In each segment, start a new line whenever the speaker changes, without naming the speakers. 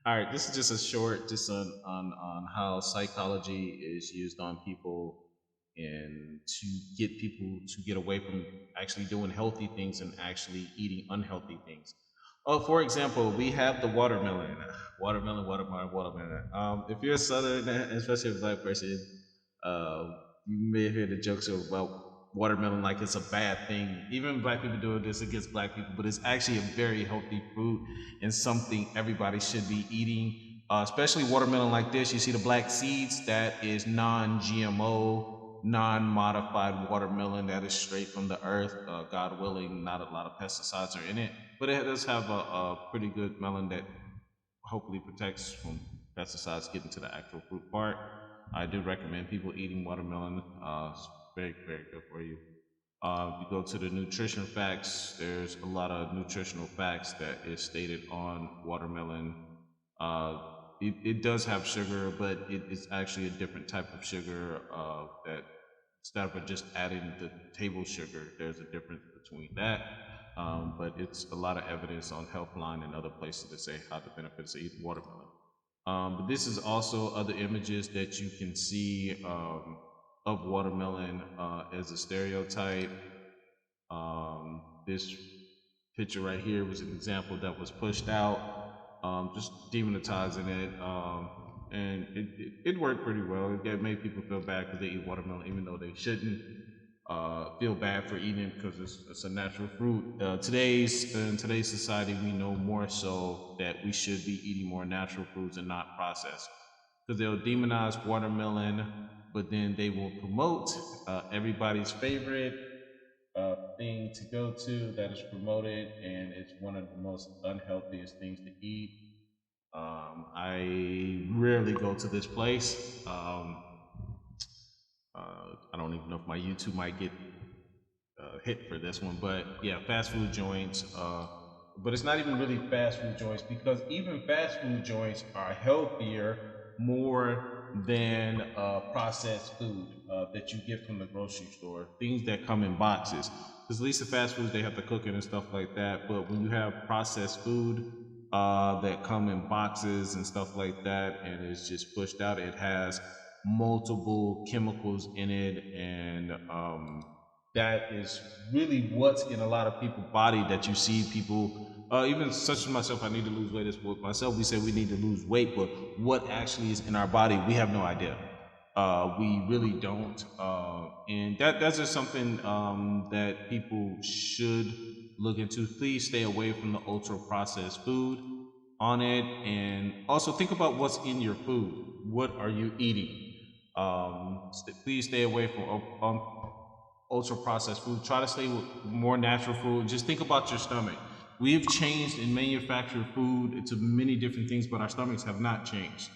All right, this is just a short, just on how psychology is used on people and to get people to get away from actually doing healthy things and actually eating unhealthy things. Oh, for example, we have the watermelon, watermelon. If you're a Southern, especially a black person, uh, you may hear the jokes about watermelon like it's a bad thing. Even black people doing this against black people, but it's actually a very healthy fruit and something everybody should be eating. Especially watermelon like this, you see the black seeds. That is non-GMO, non-modified watermelon. That is straight from the earth. God willing, not a lot of pesticides are in it, but it does have a pretty good melon that hopefully protects from pesticides getting to the actual fruit part. I do recommend people eating watermelon. It's very, very good for you. If you go to the nutrition facts, there's a lot of nutritional facts that is stated on watermelon. Uh, it does have sugar, but it's actually a different type of sugar that instead of just adding the table sugar, there's a difference between that. But it's a lot of evidence on Healthline and other places that say how the benefits of eating watermelon. But this is also other images that you can see of watermelon as a stereotype. This picture right here was an example that was pushed out, just demonetizing it. And it worked pretty well. It made people feel bad because they eat watermelon, even though they shouldn't feel bad for eating it because it's a natural fruit. In today's society, we know more so that we should be eating more natural fruits and not processed because they'll demonize watermelon, but then they will promote everybody's favorite thing to go to that is promoted, and it's one of the most unhealthiest things to eat. I rarely go to this place. I don't even know if my YouTube might get hit for this one, but yeah, fast food joints. But it's not even really fast food joints because even fast food joints are healthier more than processed food that you get from the grocery store. Things that come in boxes. Because at least the fast foods they have to cook it and stuff like that. But when you have processed food that come in boxes and stuff like that, and it's just pushed out, it has multiple chemicals in it and that is really what's in a lot of people's body that you see people even such as myself. I need to lose weight as well. Myself, we say we need to lose weight, but what actually is in our body we have no idea. We really don't, and that's just something that people should look into. Please stay away from the ultra processed food on it, and also think about what's in your food. What are you eating? Please stay away from ultra processed food. Try to stay with more natural food. Just think about your stomach. We've changed and manufactured food into many different things, but our stomachs have not changed.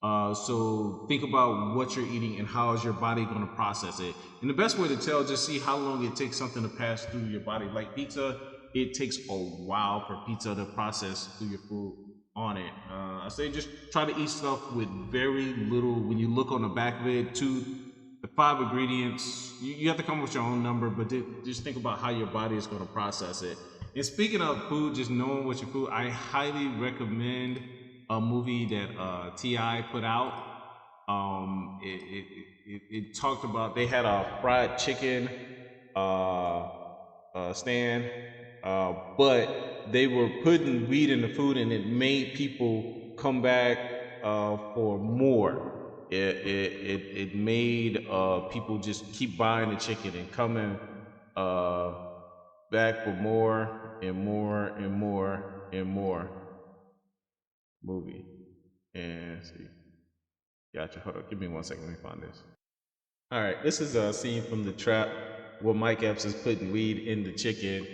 So think about what you're eating and how is your body going to process it. And the best way to tell, just see how long it takes something to pass through your body. Like pizza, it takes a while for pizza to process through your food on it. I say just try to eat stuff with very little. When you look on the back of it, the five ingredients, you have to come up with your own number, but just think about how your body is going to process it. And speaking of food, just knowing what your food, I highly recommend a movie that Ti put out. It talked about they had a fried chicken uh, stand, but they were putting weed in the food, and it made people come back for more. It made people just keep buying the chicken and coming uh, back for more and more and more and more movie. And let's see, gotcha. Hold on, give me 1 second. Let me find this. All right, this is a scene from The Trap where Mike Epps is putting weed in the chicken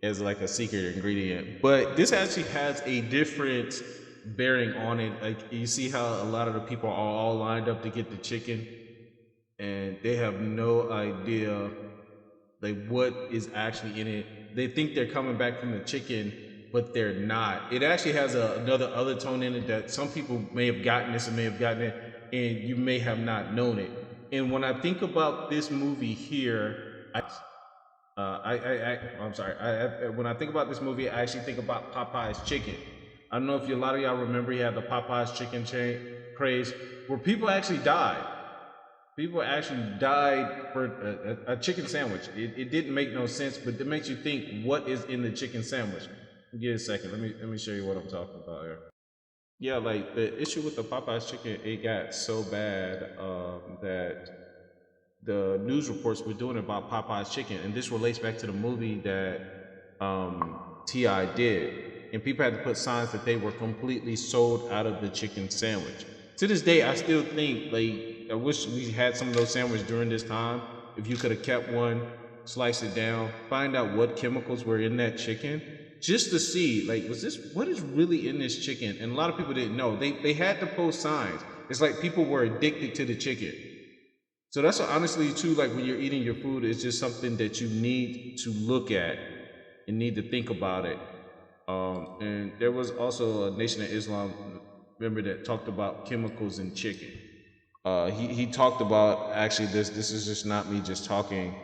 as like a secret ingredient. But this actually has a different bearing on it. Like you see how a lot of the people are all lined up to get the chicken, and they have no idea like what is actually in it. They think they're coming back from the chicken, but they're not. It actually has another other tone in it that some people may have gotten this and may have gotten it, and you may have not known it. And when I think about this movie here, I'm sorry. When I think about this movie, I actually think about Popeye's chicken. I don't know if a lot of y'all remember he had the Popeyes chicken chain craze, where people actually died. People actually died for a chicken sandwich. It didn't make no sense, but it makes you think, what is in the chicken sandwich? Give me a second. Let me show you what I'm talking about here. Yeah, like the issue with the Popeyes chicken, it got so bad that the news reports were doing about Popeyes chicken, and this relates back to the movie that T.I. did. And people had to put signs that they were completely sold out of the chicken sandwich. To this day, I still think, like, I wish we had some of those sandwiches during this time. If you could have kept one, slice it down, find out what chemicals were in that chicken, just to see, like, what is really in this chicken? And a lot of people didn't know. They had to post signs. It's like people were addicted to the chicken. So that's honestly too, like when you're eating your food, it's just something that you need to look at and need to think about it. And there was also a Nation of Islam member that talked about chemicals in chicken. He talked about, actually, this is just not me just talking,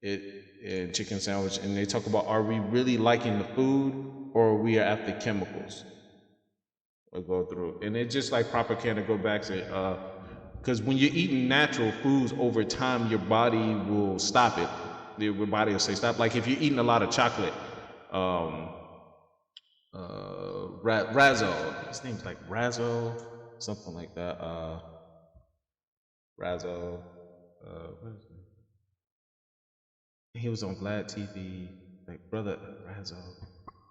it in chicken sandwich, and they talk about, are we really liking the food, or are we after chemicals? We'll go through, and it just like propaganda go back to, because when you're eating natural foods over time, your body will stop it. Your body will say stop. Like if you're eating a lot of chocolate, Razzo, his name's like Razzo, something like that. Razzo, what is his name? He was on Vlad TV, like brother Razzo.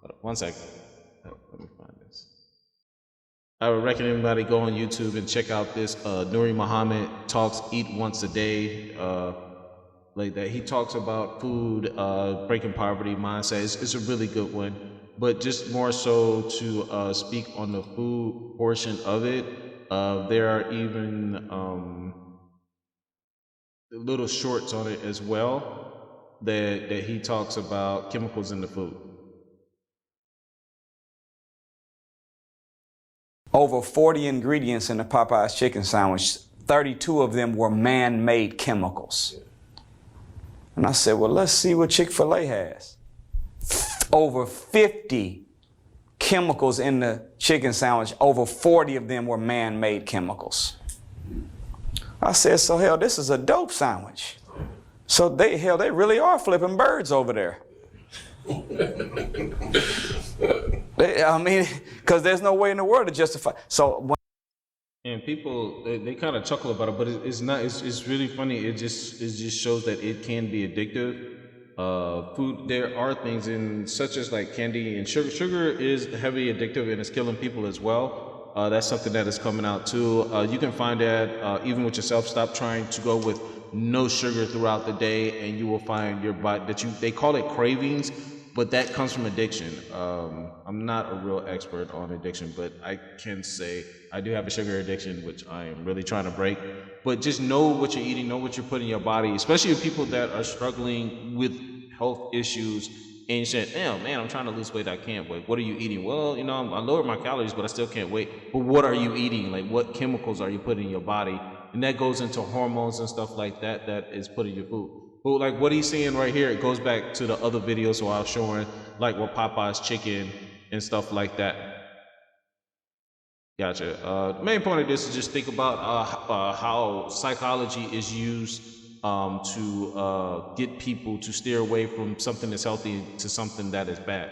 Hold on, 1 second. Let me find this. I would recommend everybody go on YouTube and check out this Nuri Muhammad talks Eat Once a Day, like that. He talks about food, breaking poverty mindset. It's a really good one, but just more so to speak on the food portion of it. There are even little shorts on it as well that he talks about chemicals in the food.
Over 40 ingredients in the Popeyes chicken sandwich, 32 of them were man-made chemicals. And I said, well, let's see what Chick-fil-A has. Over 50 chemicals in the chicken sandwich, over 40 of them were man-made chemicals. I said, so hell, this is a dope sandwich. So they really are flipping birds over there. I mean, because there's no way in the world to justify. So,
and people they kind of chuckle about it, but it's not. It's really funny. It just shows that it can be addictive. Food. There are things in such as like candy and sugar. Sugar is heavily addictive and it's killing people as well. That's something that is coming out too. You can find that even with yourself. Stop trying to go with no sugar throughout the day, and you will find your body that they call it cravings. But that comes from addiction. I'm not a real expert on addiction, but I can say I do have a sugar addiction, which I am really trying to break. But just know what you're eating, know what you're putting in your body, especially with people that are struggling with health issues. And you say, damn, man, I'm trying to lose weight, I can't wait. What are you eating? Well, you know, I lowered my calories, but I still can't wait. But what are you eating? Like, what chemicals are you putting in your body? And that goes into hormones and stuff like that that is put in your food. But like what he's saying right here, it goes back to the other videos where I was showing like what Popeye's chicken and stuff like that. Gotcha. The main point of this is just think about how psychology is used to get people to steer away from something that's healthy to something that is bad.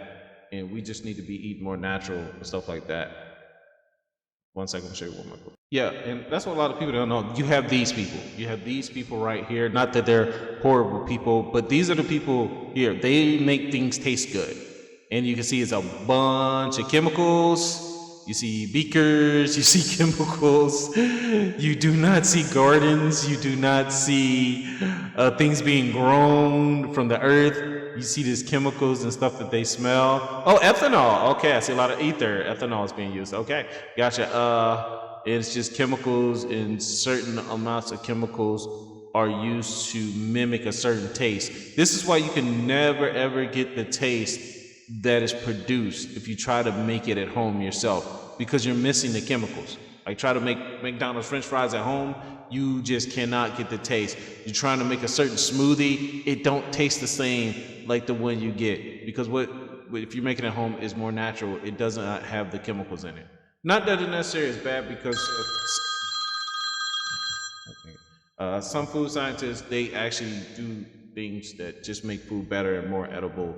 And we just need to be eating more natural and stuff like that. 1 second, I'll show you one more. Yeah, and that's what a lot of people don't know. You have these people. You have these people right here. Not that they're horrible people, but these are the people here. They make things taste good. And you can see it's a bunch of chemicals. You see beakers, you see chemicals. You do not see gardens. You do not see things being grown from the earth. You see these chemicals and stuff that they smell. Oh, ethanol. Okay, I see a lot of ether. Ethanol is being used. Okay, gotcha. It's just chemicals, and certain amounts of chemicals are used to mimic a certain taste. This is why you can never ever get the taste that is produced if you try to make it at home yourself, because you're missing the chemicals. Like try to make McDonald's French fries at home, you just cannot get the taste. You're trying to make a certain smoothie, it don't taste the same like the one you get, because what if you're making it at home, is more natural. It does not have the chemicals in it. Not that it necessarily is bad, because some food scientists, they actually do things that just make food better and more edible,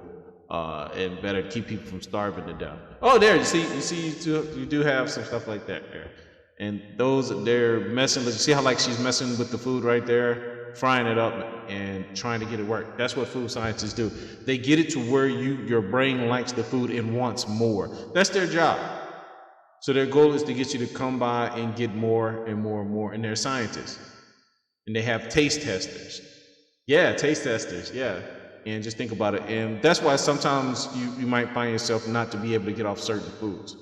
and better to keep people from starving to death. Oh, there, you do have some stuff like that there. And those, they're messing with, you see how like she's messing with the food right there, frying it up and trying to get it work. That's what food scientists do. They get it to where your brain likes the food and wants more. That's their job. So their goal is to get you to come by and get more and more and more. And they're scientists. And they have taste testers. Yeah, taste testers, yeah. And just think about it. And that's why sometimes you might find yourself not to be able to get off certain foods.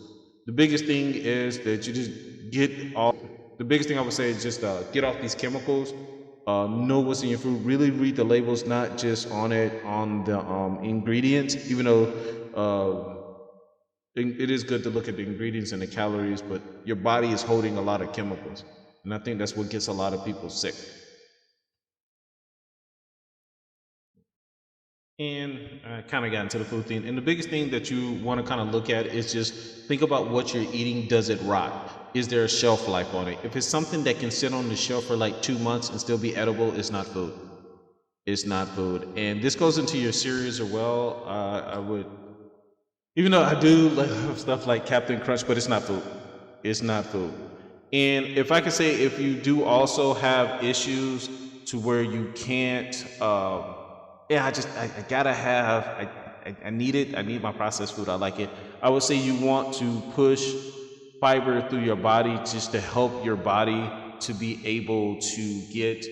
The biggest thing is that you just get off, the biggest thing I would say is just get off these chemicals, know what's in your food, really read the labels, not just on the ingredients, even though it is good to look at the ingredients and the calories, but your body is holding a lot of chemicals. And I think that's what gets a lot of people sick. And I kind of got into the food thing. And the biggest thing that you want to kind of look at is just think about what you're eating. Does it rot? Is there a shelf life on it? If it's something that can sit on the shelf for like 2 months and still be edible, it's not food. It's not food. And this goes into your cereals as well. I would, even though I do like stuff like Captain Crunch, but it's not food. It's not food. And if I could say, if you do also have issues to where you can't, I gotta have, I need it. I need my processed food. I like it. I would say you want to push fiber through your body just to help your body to be able to get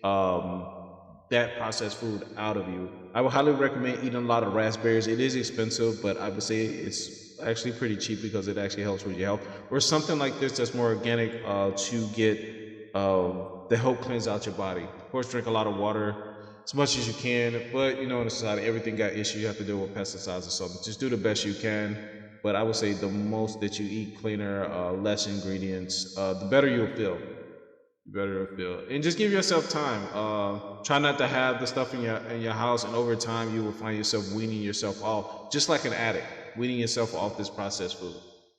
that processed food out of you. I would highly recommend eating a lot of raspberries. It is expensive, but I would say it's actually pretty cheap because it actually helps with your health. Or something like this that's more organic to get to help cleanse out your body. Of course, drink a lot of water as much as you can, but you know, in society, everything got issues. You have to deal with pesticides or something. Just do the best you can. But I would say the most that you eat cleaner, less ingredients, the better you'll feel. The better you'll feel. And just give yourself time. Try not to have the stuff in your house, and over time you will find yourself weaning yourself off, just like an addict, weaning yourself off this processed food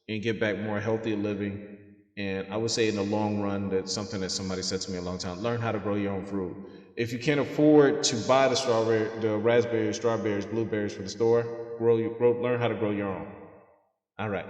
and get back more healthy living. And I would say in the long run, that's something that somebody said to me a long time, learn how to grow your own fruit. If you can't afford to buy the raspberries, strawberries, blueberries from the store, learn how to grow your own. All right.